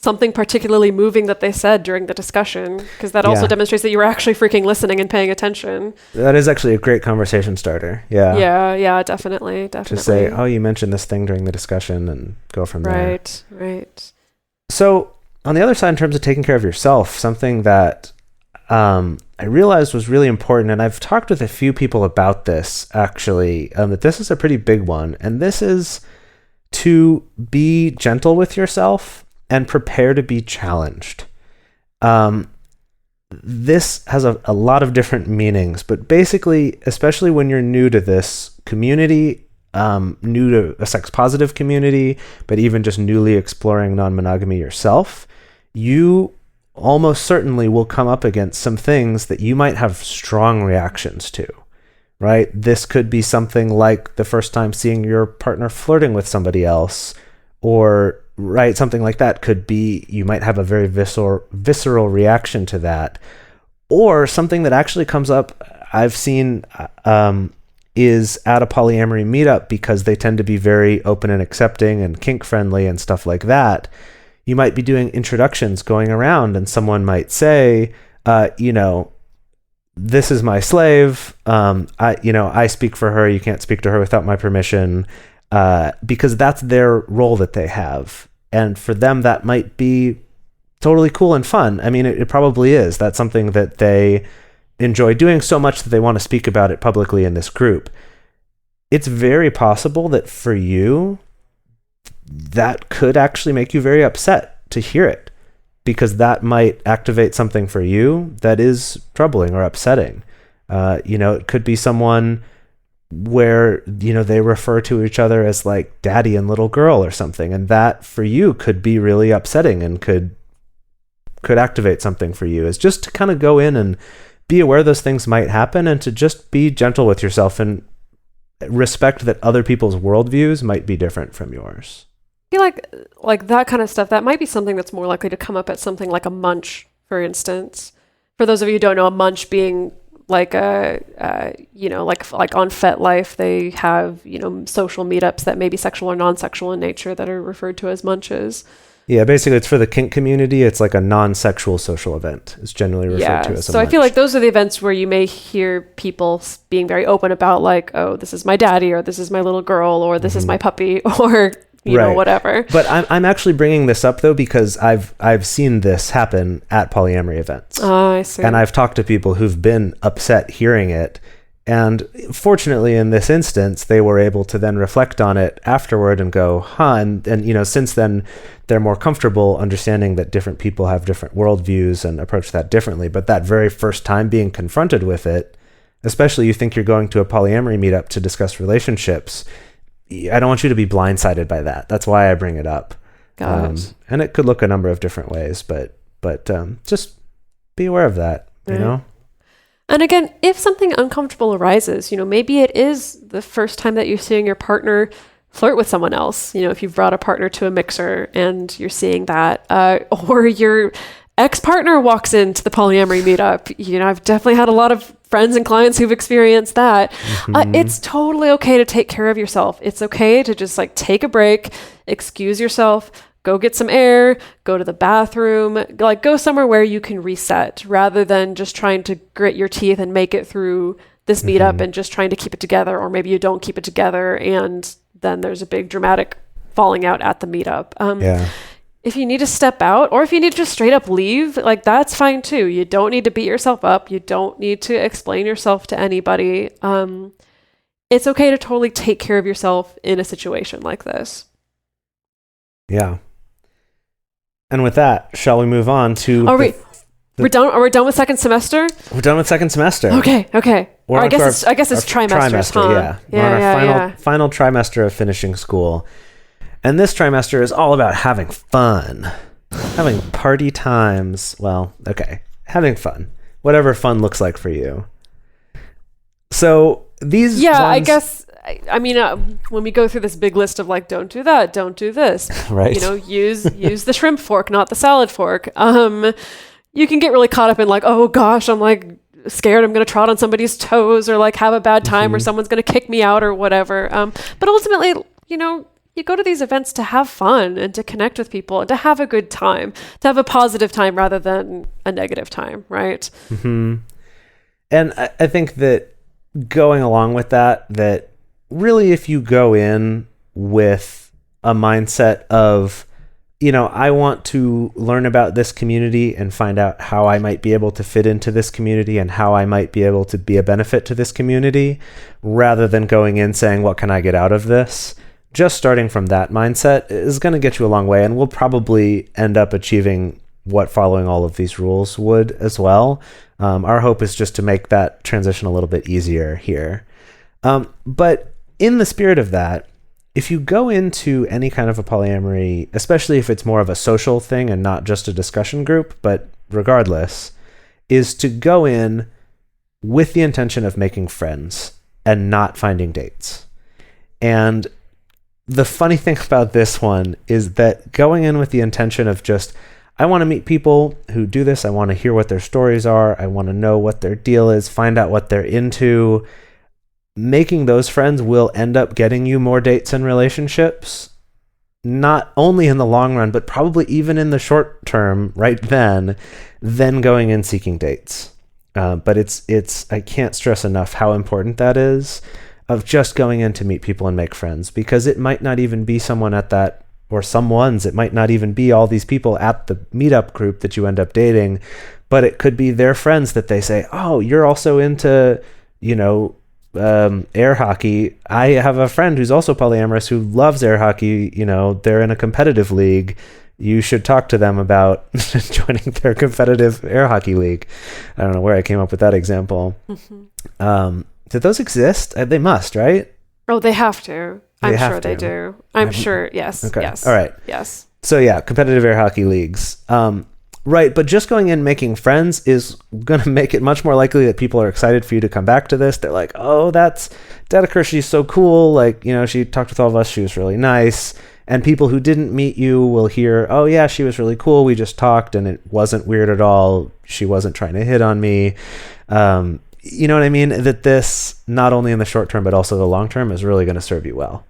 something particularly moving that they said during the discussion, because that also demonstrates that you were actually freaking listening and paying attention. That is actually a great conversation starter. Yeah, definitely. Just say, oh, you mentioned this thing during the discussion, and go from there. Right. So on the other side, in terms of taking care of yourself, something that I realized was really important, and I've talked with a few people about this actually, that this is a pretty big one, and this is to be gentle with yourself and prepare to be challenged. This has a lot of different meanings, but basically, especially when you're new to this community, new to a sex-positive community, but even just newly exploring non-monogamy yourself, you almost certainly will come up against some things that you might have strong reactions to, right? This could be something like the first time seeing your partner flirting with somebody else, or right, something like that could be, you might have a very visceral reaction to that. Or something that actually comes up, I've seen, is at a polyamory meetup, because they tend to be very open and accepting and kink friendly and stuff like that. You might be doing introductions going around, and someone might say, this is my slave. I speak for her. You can't speak to her without my permission, because that's their role that they have. And for them, that might be totally cool and fun. I mean, it probably is. That's something that they enjoy doing so much that they want to speak about it publicly in this group. It's very possible that for you, that could actually make you very upset to hear it, because that might activate something for you that is troubling or upsetting. It could be someone where, they refer to each other as like daddy and little girl or something, and that for you could be really upsetting and could activate something for you. Is just to kind of go in and be aware those things might happen, and to just be gentle with yourself and respect that other people's worldviews might be different from yours. I feel like that kind of stuff, that might be something that's more likely to come up at something like a munch, for instance. For those of you who don't know, a munch being like like on FetLife, they have, social meetups that may be sexual or non-sexual in nature that are referred to as munches. Yeah, basically it's for the kink community. It's like a non-sexual social event. It's generally referred to as a munch. So I feel like those are the events where you may hear people being very open about like, oh, this is my daddy, or this is my little girl, or this is my puppy, or whatever. But I'm actually bringing this up though, because I've seen this happen at polyamory events. Oh, I see. And I've talked to people who've been upset hearing it. And fortunately, in this instance, they were able to then reflect on it afterward and go, and since then, they're more comfortable understanding that different people have different worldviews and approach that differently. But that very first time being confronted with it, especially you think you're going to a polyamory meetup to discuss relationships, I don't want you to be blindsided by that. That's why I bring it up. And it could look a number of different ways, but just be aware of that, right. And again, if something uncomfortable arises, maybe it is the first time that you're seeing your partner flirt with someone else. If you've brought a partner to a mixer and you're seeing that, or your ex-partner walks into the polyamory meetup. I've definitely had a lot of friends and clients who've experienced that. It's totally okay to take care of yourself. It's okay to just like take a break, excuse yourself, go get some air, go to the bathroom, like go somewhere where you can reset rather than just trying to grit your teeth and make it through this meetup and just trying to keep it together. Or maybe you don't keep it together and then there's a big dramatic falling out at the meetup. If you need to step out or if you need to just straight up leave, like that's fine too. You don't need to beat yourself up. You don't need to explain yourself to anybody. It's okay to totally take care of yourself in a situation like this. Yeah. And with that, shall we move on to... We're done with second semester? We're done with second semester. Okay. Or I guess it's trimesters, huh? We're on our final trimester of finishing school. And this trimester is all about having fun. Having party times. Well, okay. Having fun. Whatever fun looks like for you. So these I guess... I mean, when we go through this big list of like, don't do that, don't do this, right? You know, use the shrimp fork, not the salad fork. You can get really caught up in like, oh gosh, I'm like scared I'm going to trot on somebody's toes or like have a bad time or someone's going to kick me out or whatever. But ultimately, you know, you go to these events to have fun and to connect with people and to have a good time, to have a positive time rather than a negative time, right? And I think that going along with that really if you go in with a mindset of, you know, I want to learn about this community and find out how I might be able to fit into this community and how I might be able to be a benefit to this community, rather than going in saying, what can I get out of this? Just starting from that mindset is going to get you a long way, and we'll probably end up achieving what following all of these rules would as well. Our hope is just to make that transition a little bit easier here. But in the spirit of that, if you go into any kind of a polyamory, especially if it's more of a social thing and not just a discussion group, but regardless, is to go in with the intention of making friends and not finding dates. And the funny thing about this one is that going in with the intention of just, I want to meet people who do this, I want to hear what their stories are, I want to know what their deal is, find out what they're into, making those friends will end up getting you more dates and relationships, not only in the long run, but probably even in the short term right then going and seeking dates. But it's I can't stress enough how important that is, of just going in to meet people and make friends, because it might not even be someone at that, or someone's, it might not even be all these people at the meetup group that you end up dating, but it could be their friends that they say, oh, you're also into, you know, air hockey. I have a friend who's also polyamorous who loves air hockey. You know, they're in a competitive league. You should talk to them about joining their competitive air hockey league. I don't know where I came up with that example. Do those exist? They must, right? Oh, they have to. I'm sure they do. I'm sure. Yes. Okay. Yes. All right. Yes. So yeah, competitive air hockey leagues. Right, but just going in making friends is going to make it much more likely that people are excited for you to come back to this. They're like, oh, that's Dedeker. She's so cool. Like, you know, she talked with all of us. She was really nice. And people who didn't meet you will hear, oh, yeah, she was really cool. We just talked and it wasn't weird at all. She wasn't trying to hit on me. You know what I mean? That this, not only in the short term, but also the long term, is really going to serve you well.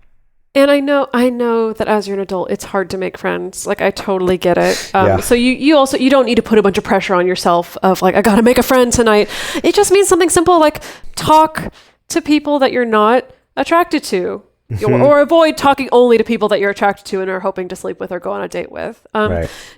And I know that as you're an adult, it's hard to make friends. Like, I totally get it. So you also, you don't need to put a bunch of pressure on yourself of like, I got to make a friend tonight. It just means something simple, like talk to people that you're not attracted to, or avoid talking only to people that you're attracted to and are hoping to sleep with or go on a date with.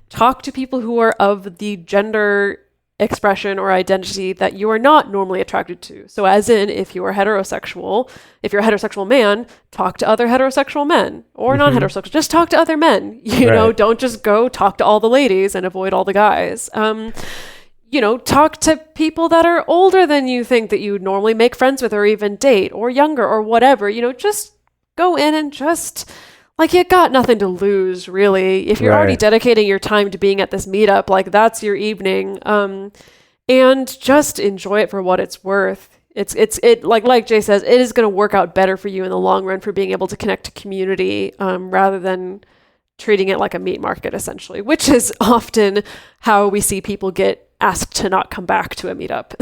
Talk to people who are of the gender expression or identity that you are not normally attracted to. So as in, if you're a heterosexual man, talk to other heterosexual men, or non-heterosexual, just talk to other men, you know, don't just go talk to all the ladies and avoid all the guys. You know, talk to people that are older than you think that you normally make friends with or even date, or younger or whatever, you know, just go in and just, like, you got nothing to lose, really. If you're already dedicating your time to being at this meetup, like, that's your evening. And just enjoy it for what it's worth. It like Jay says, it is going to work out better for you in the long run for being able to connect to community, rather than treating it like a meat market, essentially, which is often how we see people get asked to not come back to a meetup.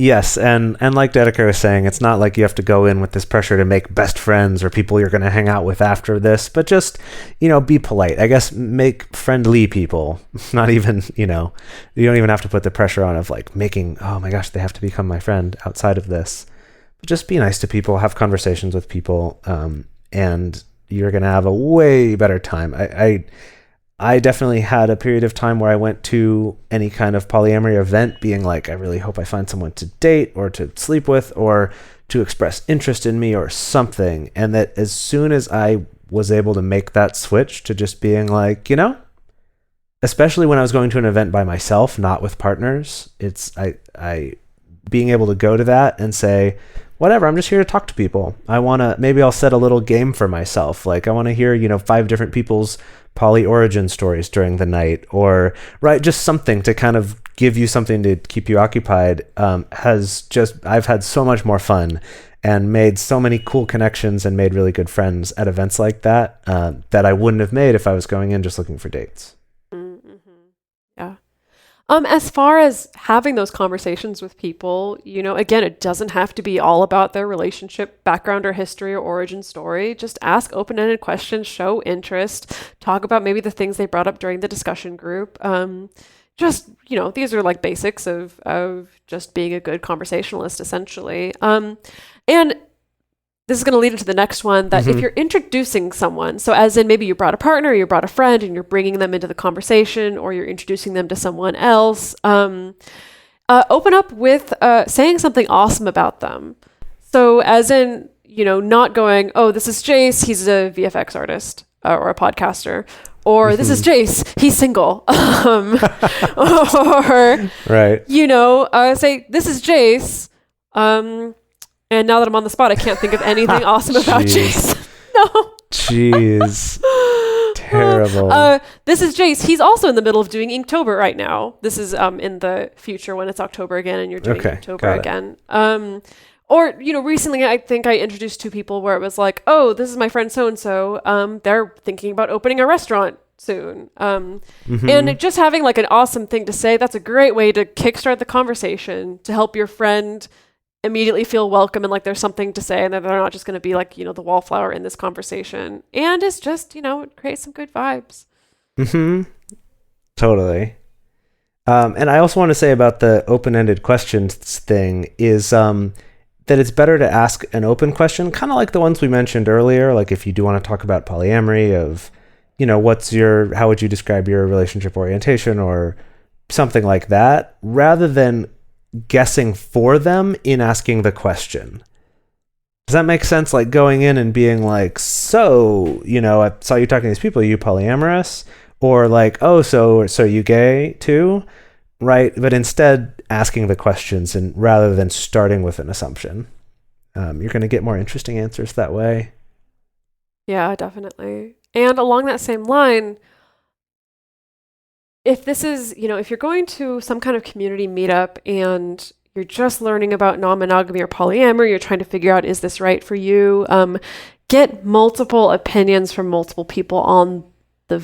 Yes, and like Dedeker was saying, it's not like you have to go in with this pressure to make best friends or people you're going to hang out with after this, but just, be polite. I guess make friendly people. Not even, you don't even have to put the pressure on of like making, oh my gosh, they have to become my friend outside of this. But just be nice to people, have conversations with people, and you're going to have a way better time. I definitely had a period of time where I went to any kind of polyamory event being like, I really hope I find someone to date or to sleep with or to express interest in me or something. And that as soon as I was able to make that switch to just being like, especially when I was going to an event by myself, not with partners, I being able to go to that and say, whatever, I'm just here to talk to people. Maybe I'll set a little game for myself. Like I want to hear, 5 different people's poly origin stories during the night, or just something to kind of give you something to keep you occupied. I've had so much more fun and made so many cool connections and made really good friends at events like that that I wouldn't have made if I was going in just looking for dates. Yeah. As far as having those conversations with people, again, it doesn't have to be all about their relationship background or history or origin story. Just ask open-ended questions, show interest, talk about maybe the things they brought up during the discussion group. These are like basics of just being a good conversationalist, essentially. And this is going to lead into the next one, that if you're introducing someone, so as in maybe you brought a partner, you brought a friend, and you're bringing them into the conversation, or you're introducing them to someone else, open up with saying something awesome about them. So as in, not going, oh, this is Jase, he's a VFX artist or a podcaster, or this is Jase, he's single. Or, right. Say, this is Jase, and now that I'm on the spot, I can't think of anything awesome about Jase. No. Jeez. Terrible. This is Jase. He's also in the middle of doing Inktober right now. This is in the future when it's October again and you're doing Inktober again. Or, recently I think I introduced 2 people where it was like, oh, this is my friend so-and-so. They're thinking about opening a restaurant soon. And just having like an awesome thing to say, that's a great way to kickstart the conversation, to help your friend immediately feel welcome and like there's something to say and that they're not just going to be like, the wallflower in this conversation. And it's just, it creates some good vibes. Totally. And I also want to say about the open-ended questions thing is that it's better to ask an open question, kind of like the ones we mentioned earlier. Like if you do want to talk about polyamory of, how would you describe your relationship orientation or something like that, rather than guessing for them in asking the question. Does that make sense? Like going in and being like, so, I saw you talking to these people, are you polyamorous? Or like, oh, so you gay too? Right? But instead asking the questions and rather than starting with an assumption. You're going to get more interesting answers that way. Yeah, definitely. And along that same line, if this is, if you're going to some kind of community meetup and you're just learning about non-monogamy or polyamory, you're trying to figure out, is this right for you? Get multiple opinions from multiple people on the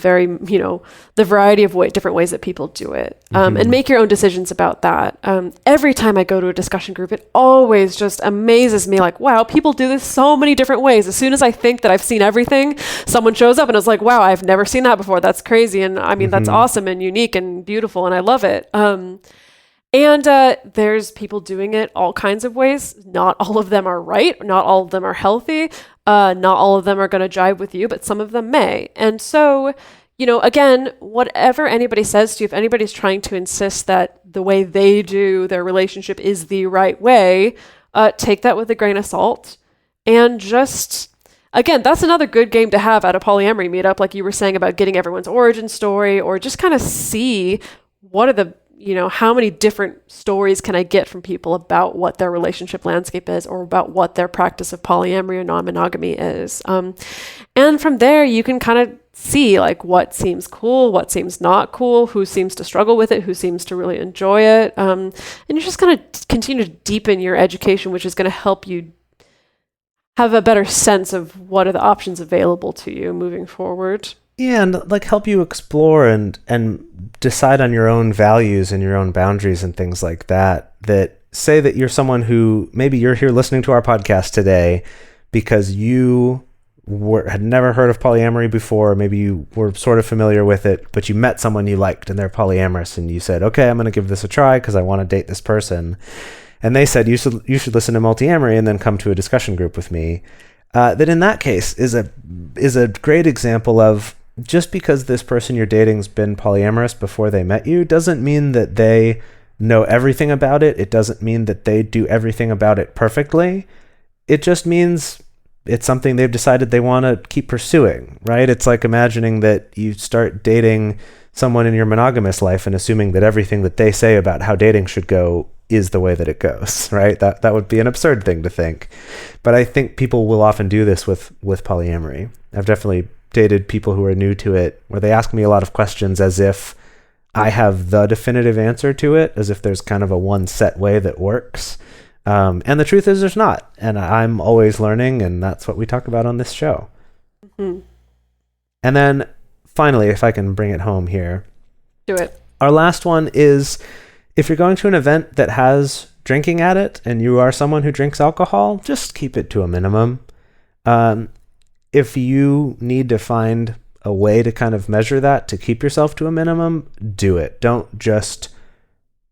the variety of different ways that people do it, and make your own decisions about that. Every time I go to a discussion group, it always just amazes me, like, wow, people do this so many different ways. As soon as I think that I've seen everything, someone shows up and is like, wow, I've never seen that before. That's crazy. And I mean, that's awesome and unique and beautiful. And I love it. And there's people doing it all kinds of ways. Not all of them are right. Not all of them are healthy. Not all of them are going to jive with you, but some of them may. And so, again, whatever anybody says to you, if anybody's trying to insist that the way they do their relationship is the right way, take that with a grain of salt. And just, again, that's another good game to have at a polyamory meetup, like you were saying about getting everyone's origin story, or just kind of see what are the how many different stories can I get from people about what their relationship landscape is, or about what their practice of polyamory or non-monogamy is. And from there, you can kind of see like what seems cool, what seems not cool, who seems to struggle with it, who seems to really enjoy it. And you're just going to continue to deepen your education, which is going to help you have a better sense of what are the options available to you moving forward. Yeah, and like help you explore and decide on your own values and your own boundaries and things like that say that you're someone who maybe you're here listening to our podcast today because you had never heard of polyamory before. Maybe you were sort of familiar with it, but you met someone you liked and they're polyamorous, and you said, okay, I'm going to give this a try because I want to date this person. And they said, you should listen to Multiamory and then come to a discussion group with me. That in that case is a great example of, just because this person you're dating's been polyamorous before they met you doesn't mean that they know everything about it. It doesn't mean that they do everything about it perfectly. It just means it's something they've decided they want to keep pursuing, right? It's like imagining that you start dating someone in your monogamous life and assuming that everything that they say about how dating should go is the way that it goes, right? That would be an absurd thing to think. But I think people will often do this with polyamory. I've definitely dated people who are new to it, where they ask me a lot of questions as if I have the definitive answer to it, as if there's kind of a one set way that works. And the truth is there's not. And I'm always learning, and that's what we talk about on this show. Mm-hmm. And then finally, if I can bring it home here. Do it. Our last one is, if you're going to an event that has drinking at it and you are someone who drinks alcohol, just keep it to a minimum. If you need to find a way to kind of measure that to keep yourself to a minimum, do it. Don't just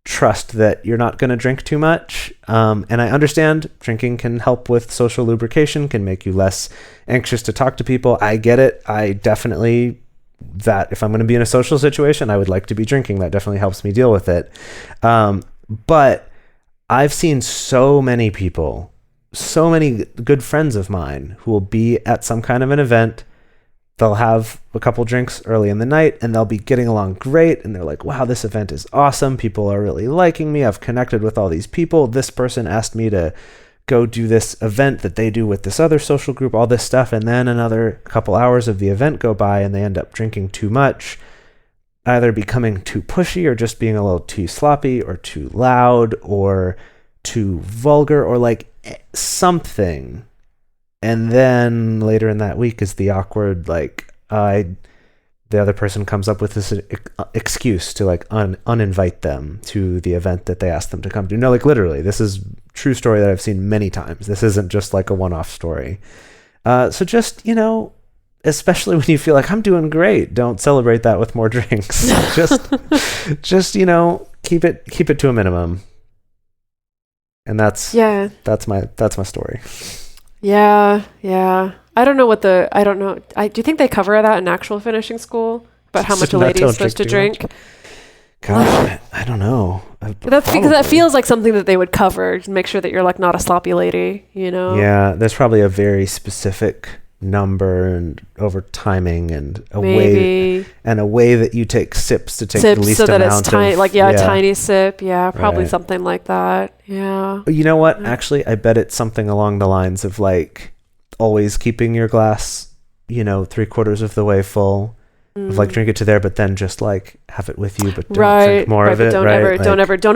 trust that you're not going to drink too much. And I understand drinking can help with social lubrication, can make you less anxious to talk to people. I get it. I definitely, that if I'm going to be in a social situation, I would like to be drinking. That definitely helps me deal with it. But I've seen so many people, so many good friends of mine who will be at some kind of an event. They'll have a couple drinks early in the night and they'll be getting along great. And they're like, wow, this event is awesome. People are really liking me. I've connected with all these people. This person asked me to go do this event that they do with this other social group, all this stuff. And then another couple hours of the event go by and they end up drinking too much, either becoming too pushy or just being a little too sloppy or too loud or too vulgar or like something. And then later in that week is the awkward, like, the other person comes up with this excuse to like uninvite them to the event that they asked them to come to. No, like literally, this is true story that I've seen many times. This isn't just like a one-off story. So just, especially when you feel like I'm doing great, don't celebrate that with more drinks. just, keep it to a minimum. And that's my story. Yeah. I don't know. Do you think they cover that in actual finishing school about how much a lady is supposed to drink? Gosh, I don't know. That's because that feels like something that they would cover to make sure that you're like not a sloppy lady, Yeah, there's probably a very specific number and over timing and a way that you take sips to take the least so that amount it's tiny, of, a tiny sip. Yeah, probably right. something like that. Yeah. You know what? Actually, I bet it's something along the lines of like always keeping your glass, 3/4 of the way full. Of like drink it to there, but then just like have it with you, but don't drink more of it. Don't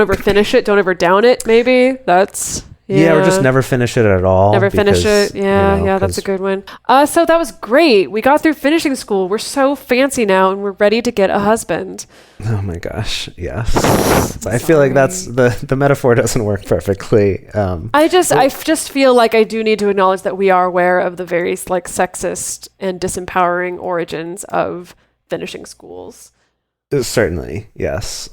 ever finish it. Don't ever down it. Maybe that's. Yeah, or just never finish it at all. Finish it. Yeah, that's a good one. So that was great. We got through finishing school. We're so fancy now, and we're ready to get a husband. Oh my gosh, yes. I feel like that's the metaphor doesn't work perfectly. I just feel like I do need to acknowledge that we are aware of the very like sexist and disempowering origins of finishing schools. Certainly, yes.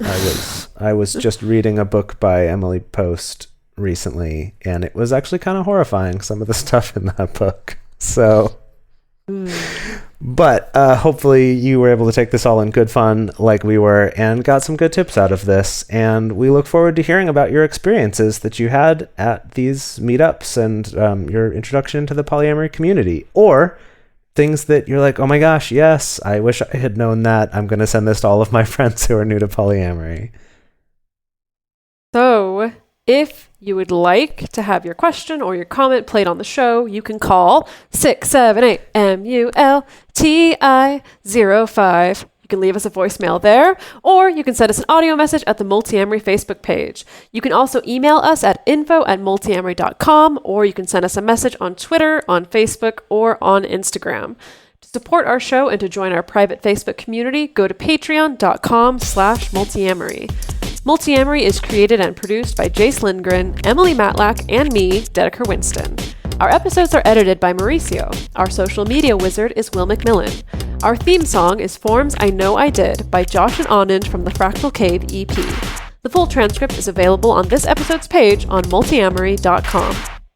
I was just reading a book by Emily Post recently, and it was actually kind of horrifying, some of the stuff in that book. So but hopefully you were able to take this all in good fun like we were and got some good tips out of this, and we look forward to hearing about your experiences that you had at these meetups and your introduction to the polyamory community, or things that you're like, oh my gosh, yes, I wish I had known that. I'm going to send this to all of my friends who are new to polyamory. So if you would like to have your question or your comment played on the show, you can call 678-MULTI-05. You can leave us a voicemail there, or you can send us an audio message at the Multiamory Facebook page. You can also email us at info@multiamory.com, or you can send us a message on Twitter, on Facebook, or on Instagram. To support our show and to join our private Facebook community, go to patreon.com/multiamory. Multiamory is created and produced by Jase Lindgren, Emily Matlack, and me, Dedeker Winston. Our episodes are edited by Mauricio. Our social media wizard is Will McMillan. Our theme song is Forms I Know I Did by Josh and Anand from the Fractal Cave EP. The full transcript is available on this episode's page on multiamory.com.